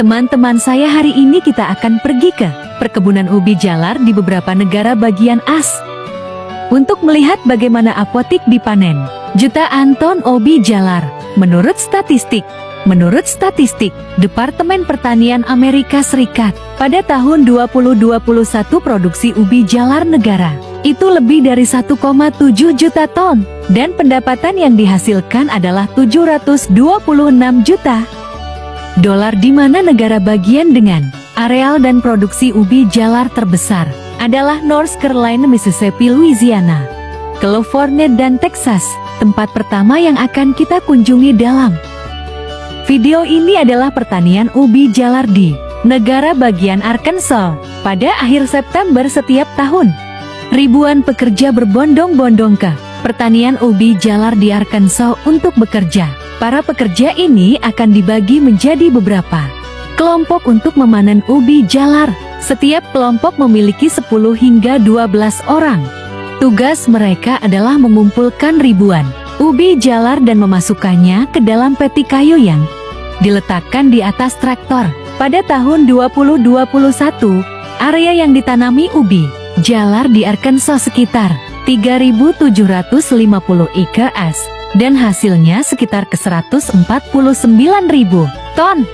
Teman-teman saya, hari ini kita akan pergi ke perkebunan ubi jalar di beberapa negara bagian As untuk melihat bagaimana apotik dipanen jutaan ton ubi jalar. Menurut statistik Departemen Pertanian Amerika Serikat, pada tahun 2021 produksi ubi jalar negara itu lebih dari 1,7 juta ton dan pendapatan yang dihasilkan adalah 726 juta dolar, di mana negara bagian dengan areal dan produksi ubi jalar terbesar adalah North Carolina, Mississippi, Louisiana, California, dan Texas. Tempat pertama yang akan kita kunjungi dalam video ini adalah pertanian ubi jalar di negara bagian Arkansas. Pada akhir September setiap tahun, ribuan pekerja berbondong-bondong ke pertanian ubi jalar di Arkansas untuk bekerja. Para pekerja ini akan dibagi menjadi beberapa kelompok untuk memanen ubi jalar. Setiap kelompok memiliki 10 hingga 12 orang. Tugas mereka adalah mengumpulkan ribuan ubi jalar dan memasukkannya ke dalam peti kayu yang diletakkan di atas traktor. Pada tahun 2021, area yang ditanami ubi jalar di Arkansas sekitar 3.750 acres dan hasilnya sekitar ke 149.000 ton.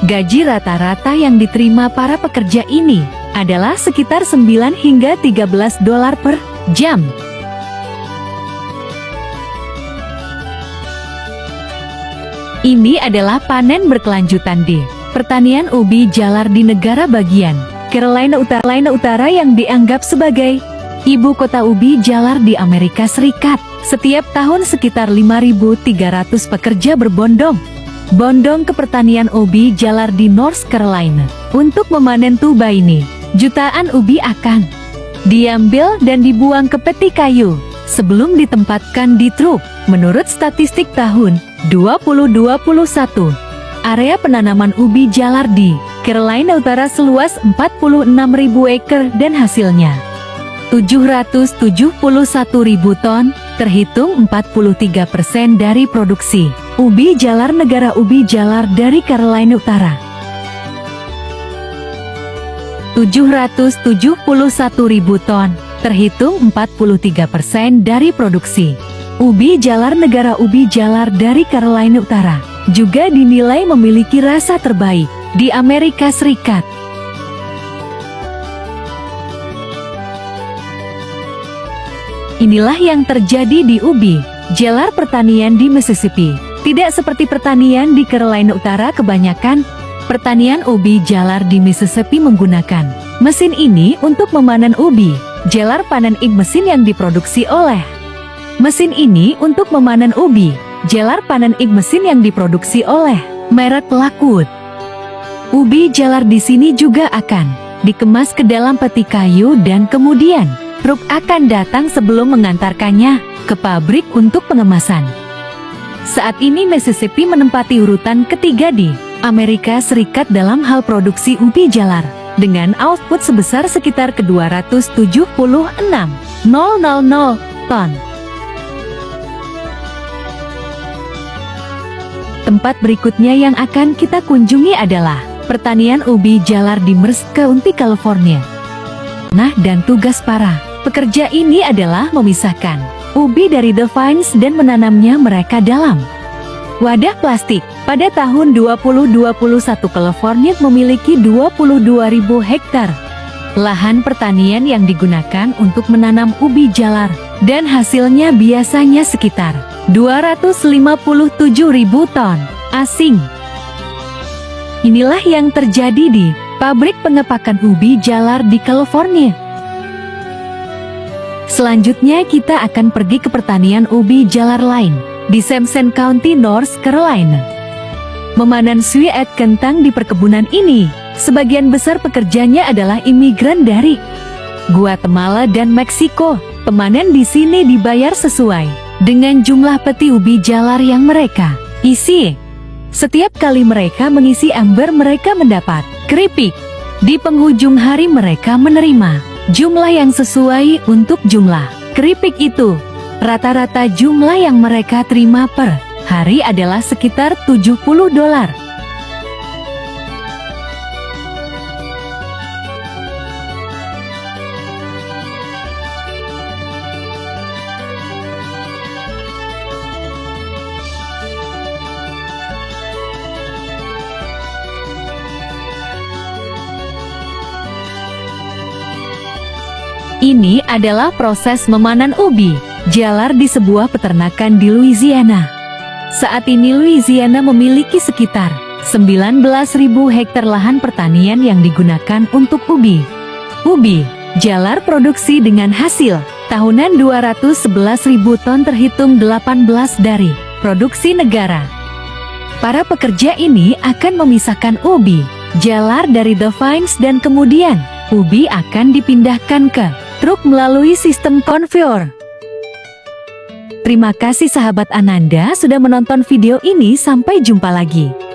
Gaji rata-rata yang diterima para pekerja ini adalah sekitar 9 hingga 13 dolar per jam. Ini adalah panen berkelanjutan di pertanian ubi jalar di negara bagian Carolina Utara yang dianggap sebagai ibu kota ubi jalar di Amerika Serikat. Setiap tahun sekitar 5.300 pekerja berbondong-bondong ke pertanian ubi jalar di North Carolina untuk memanen tuba ini. Jutaan ubi akan diambil dan dibuang ke peti kayu sebelum ditempatkan di truk. Menurut statistik tahun 2021, area penanaman ubi jalar di Carolina Utara seluas 46.000 acre dan hasilnya 771.000 ton, terhitung 43% dari produksi ubi jalar negara ubi jalar dari Carolina Utara. 771.000 ton, terhitung 43% dari produksi ubi jalar negara ubi jalar dari Carolina Utara, juga dinilai memiliki rasa terbaik di Amerika Serikat. Inilah yang terjadi di ubi jalar pertanian di Mississippi. Tidak seperti pertanian di Carolina Utara, kebanyakan pertanian ubi jalar di Mississippi menggunakan mesin ini untuk memanen ubi jalar. Panen ig mesin yang diproduksi oleh mesin ini untuk memanen ubi jalar. Panen ig mesin yang diproduksi oleh merek Lakewood. Ubi jalar di sini juga akan dikemas ke dalam peti kayu dan kemudian truk akan datang sebelum mengantarkannya ke pabrik untuk pengemasan. Saat ini Mississippi menempati urutan ketiga di Amerika Serikat dalam hal produksi ubi jalar, dengan output sebesar sekitar ke 276.000 ton. Tempat berikutnya yang akan kita kunjungi adalah pertanian ubi jalar di Merced County, California. Nah, dan tugas para pekerja ini adalah memisahkan ubi dari the vines dan menanamnya mereka dalam wadah plastik. Pada tahun 2021, California memiliki 22.000 hektar lahan pertanian yang digunakan untuk menanam ubi jalar, dan hasilnya biasanya sekitar 257.000 ton asing. Inilah yang terjadi di pabrik pengepakan ubi jalar di California. Selanjutnya kita akan pergi ke pertanian ubi jalar lain di Sampson County, North Carolina. Memanen sweet kentang di perkebunan ini, sebagian besar pekerjanya adalah imigran dari Guatemala dan Meksiko. Pemanen di sini dibayar sesuai dengan jumlah peti ubi jalar yang mereka isi. Setiap kali mereka mengisi ember, mereka mendapat keripik. Di penghujung hari mereka menerima jumlah yang sesuai untuk jumlah keripik itu. Rata-rata jumlah yang mereka terima per hari adalah sekitar 70 dolar. Ini adalah proses memanen ubi jalar di sebuah peternakan di Louisiana. Saat ini Louisiana memiliki sekitar 19.000 hektar lahan pertanian yang digunakan untuk ubi. Ubi jalar produksi dengan hasil tahunan 211.000 ton terhitung 18 dari produksi negara. Para pekerja ini akan memisahkan ubi jalar dari the vines dan kemudian ubi akan dipindahkan ke truk melalui sistem konveyor. Terima kasih sahabat Ananda sudah menonton video ini, sampai jumpa lagi.